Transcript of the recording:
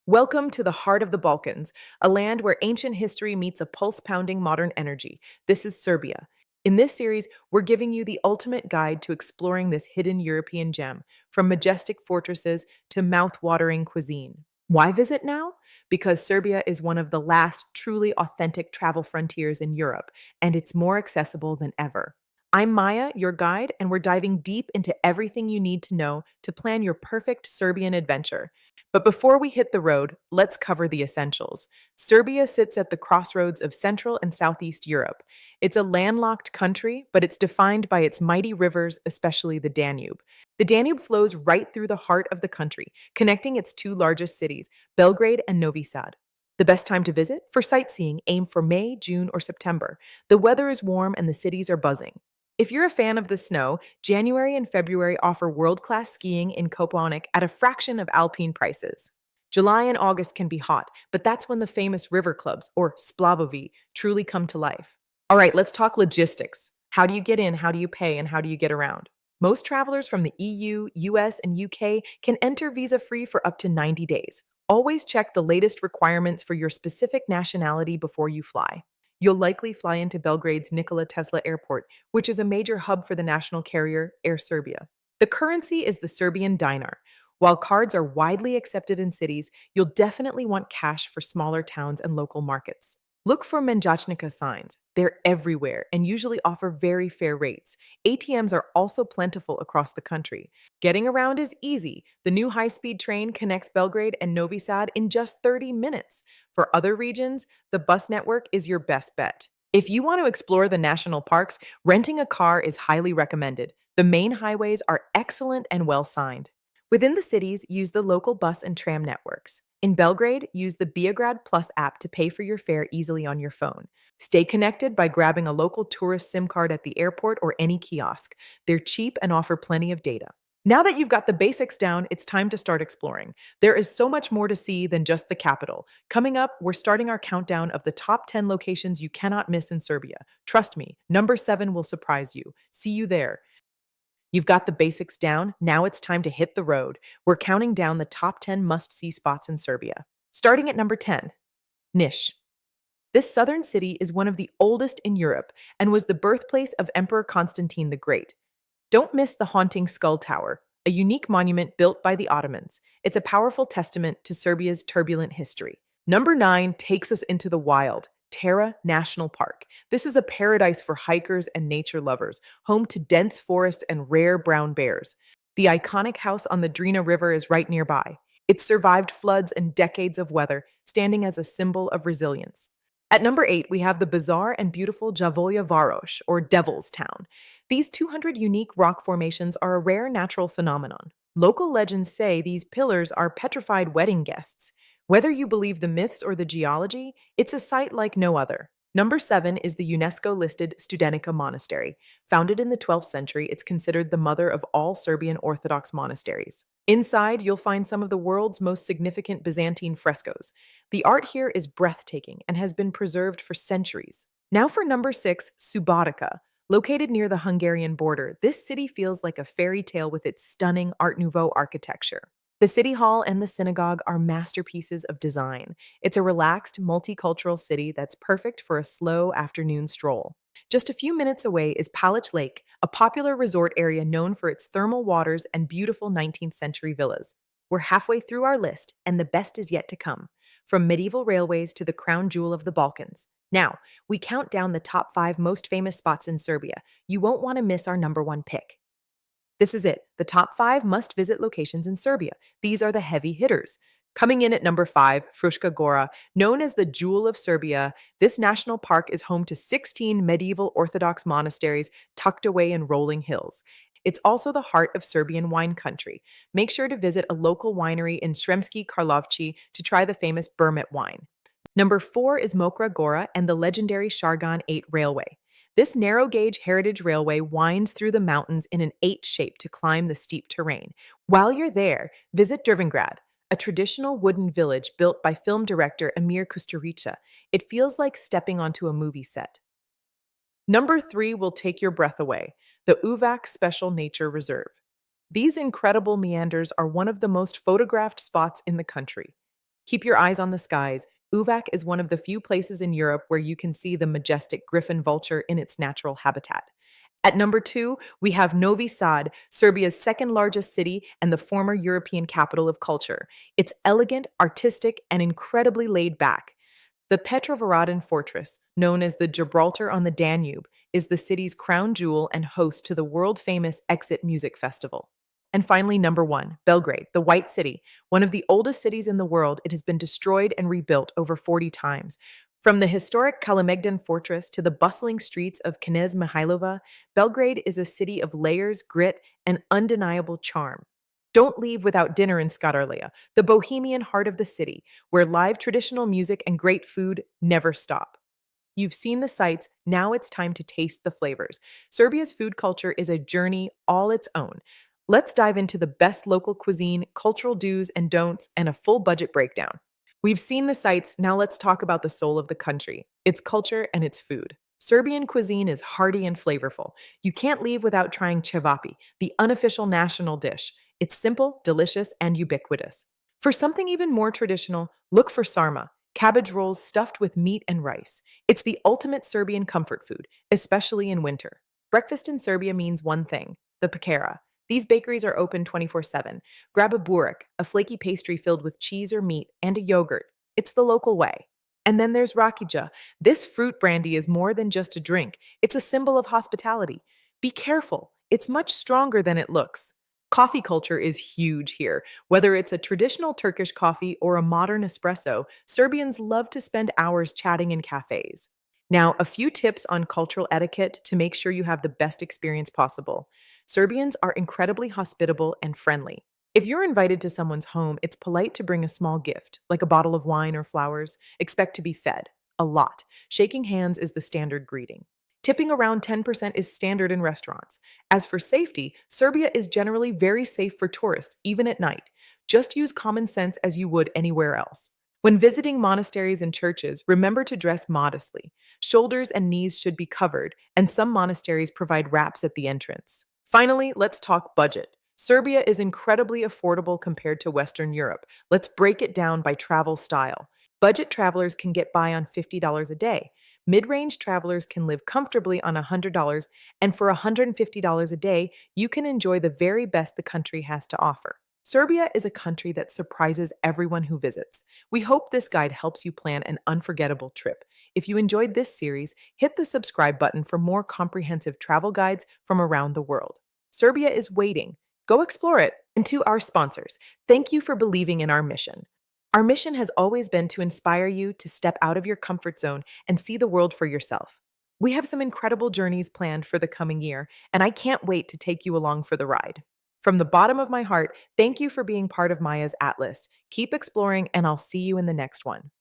Welcome to the heart of the Balkans, a land where ancient history meets a pulse pounding modern energy. This is Serbia. In this series, we're giving you the ultimate guide to exploring this hidden European gem, from majestic fortresses to mouth watering cuisine. Why visit now? Because Serbia is one of the last truly authentic travel frontiers in Europe, and it's more accessible than ever. I'm Maya, your guide, and we're diving deep into everything you need to know to plan your perfect Serbian adventure. But before we hit the road, let's cover the essentials. Serbia sits at the crossroads of Central and Southeast Europe. It's a landlocked country, but it's defined by its mighty rivers, especially the Danube. The Danube flows right through the heart of the country, connecting its two largest cities, Belgrade and Novi Sad. The best time to visit? For sightseeing, aim for May, June, or September. The weather is warm and the cities are buzzing. If you're a fan of the snow, January and February offer world-class skiing in Koponik at a fraction of alpine prices. July and August can be hot, but that's when the famous river clubs, or splavovi, truly come to life. All right, let's talk logistics. How do you get in, how do you pay, and how do you get around? Most travelers from the EU, US, and UK can enter visa-free for up to 90 days. Always check the latest requirements for your specific nationality before you fly. You'll likely fly into Belgrade's Nikola Tesla Airport, which is a major hub for the national carrier, Air Serbia. The currency is the Serbian dinar. While cards are widely accepted in cities, you'll definitely want cash for smaller towns and local markets. Look for menjachnica signs. They're everywhere and usually offer very fair rates. ATMs are also plentiful across the country. Getting around is easy. The new high-speed train connects Belgrade and Novi Sad in just 30 minutes. For other regions, the bus network is your best bet. If you want to explore the national parks, renting a car is highly recommended. The main highways are excellent and well signed. Within the cities, use the local bus and tram networks. In Belgrade, use the Beograd Plus app to pay for your fare easily on your phone. Stay connected by grabbing a local tourist SIM card at the airport or any kiosk. They're cheap and offer plenty of data. Now that you've got the basics down, it's time to start exploring. There is so much more to see than just the capital. Coming up, we're starting our countdown of the top 10 locations you cannot miss in Serbia. Trust me, number 7 will surprise you. See you there. You've got the basics down, now it's time to hit the road. We're counting down the top 10 must-see spots in Serbia. Starting at number 10, Niš. This southern city is one of the oldest in Europe and was the birthplace of Emperor Constantine the Great. Don't miss the haunting Skull Tower, a unique monument built by the Ottomans. It's a powerful testament to Serbia's turbulent history. Number 9 takes us into the wild, Tara National Park. This is a paradise for hikers and nature lovers, home to dense forests and rare brown bears. The iconic house on the Drina River is right nearby. It's survived floods and decades of weather, standing as a symbol of resilience. At number 8, we have the bizarre and beautiful Javoja Varoš, or Devil's Town. These 200 unique rock formations are a rare natural phenomenon. Local legends say these pillars are petrified wedding guests. Whether you believe the myths or the geology, it's a site like no other. Number 7 is the UNESCO-listed Studenica Monastery. Founded in the 12th century, it's considered the mother of all Serbian Orthodox monasteries. Inside, you'll find some of the world's most significant Byzantine frescoes. The art here is breathtaking and has been preserved for centuries. Now for number 6, Subotica. Located near the Hungarian border, this city feels like a fairy tale with its stunning Art Nouveau architecture. The city hall and the synagogue are masterpieces of design. It's a relaxed, multicultural city that's perfect for a slow afternoon stroll. Just a few minutes away is Palic Lake, a popular resort area known for its thermal waters and beautiful 19th century villas. We're halfway through our list, and the best is yet to come. From medieval railways to the crown jewel of the Balkans. Now, we count down the top 5 most famous spots in Serbia. You won't want to miss our number 1 pick. This is it, the top 5 must-visit locations in Serbia. These are the heavy hitters. Coming in at number 5, Fruška Gora. Known as the Jewel of Serbia, this national park is home to 16 medieval Orthodox monasteries tucked away in rolling hills. It's also the heart of Serbian wine country. Make sure to visit a local winery in Sremski Karlovci to try the famous Burmet wine. Number 4 is Mokra Gora and the legendary Šargan Eight railway. This narrow-gauge heritage railway winds through the mountains in an 8 shape to climb the steep terrain. While you're there, visit Drvengrad, a traditional wooden village built by film director Emir Kusturica. It feels like stepping onto a movie set. Number 3 will take your breath away, the Uvac Special Nature Reserve. These incredible meanders are one of the most photographed spots in the country. Keep your eyes on the skies. Uvac is one of the few places in Europe where you can see the majestic griffon vulture in its natural habitat. At number two, we have Novi Sad, Serbia's second largest city and the former European capital of culture. It's elegant, artistic, and incredibly laid back. The Petrovaradin Fortress, known as the Gibraltar on the Danube, is the city's crown jewel and host to the world-famous Exit Music Festival. And finally, number one, Belgrade, the White City. One of the oldest cities in the world, it has been destroyed and rebuilt over 40 times. From the historic Kalemegdan Fortress to the bustling streets of Knez Mihailova, Belgrade is a city of layers, grit, and undeniable charm. Don't leave without dinner in Skadarlea, the bohemian heart of the city, where live traditional music and great food never stop. You've seen the sights, now it's time to taste the flavors. Serbia's food culture is a journey all its own. Let's dive into the best local cuisine, cultural do's and don'ts, and a full budget breakdown. We've seen the sights, now let's talk about the soul of the country, its culture and its food. Serbian cuisine is hearty and flavorful. You can't leave without trying Ćevapi, the unofficial national dish. It's simple, delicious, and ubiquitous. For something even more traditional, look for sarma, cabbage rolls stuffed with meat and rice. It's the ultimate Serbian comfort food, especially in winter. Breakfast in Serbia means one thing, the pekara. These bakeries are open 24/7. Grab a burek, a flaky pastry filled with cheese or meat, and a yogurt. It's the local way. And then there's rakija. This fruit brandy is more than just a drink. It's a symbol of hospitality. Be careful. It's much stronger than it looks. Coffee culture is huge here. Whether it's a traditional Turkish coffee or a modern espresso, Serbians love to spend hours chatting in cafes. Now, a few tips on cultural etiquette to make sure you have the best experience possible. Serbians are incredibly hospitable and friendly. If you're invited to someone's home, it's polite to bring a small gift, like a bottle of wine or flowers. Expect to be fed. A lot. Shaking hands is the standard greeting. Tipping around 10% is standard in restaurants. As for safety, Serbia is generally very safe for tourists, even at night. Just use common sense as you would anywhere else. When visiting monasteries and churches, remember to dress modestly. Shoulders and knees should be covered, and some monasteries provide wraps at the entrance. Finally, let's talk budget. Serbia is incredibly affordable compared to Western Europe. Let's break it down by travel style. Budget travelers can get by on $50 a day. Mid-range travelers can live comfortably on $100, and for $150 a day, you can enjoy the very best the country has to offer. Serbia is a country that surprises everyone who visits. We hope this guide helps you plan an unforgettable trip. If you enjoyed this series, hit the subscribe button for more comprehensive travel guides from around the world. Serbia is waiting. Go explore it. And to our sponsors, thank you for believing in our mission. Our mission has always been to inspire you to step out of your comfort zone and see the world for yourself. We have some incredible journeys planned for the coming year, and I can't wait to take you along for the ride. From the bottom of my heart, thank you for being part of Maya's Atlas. Keep exploring, and I'll see you in the next one.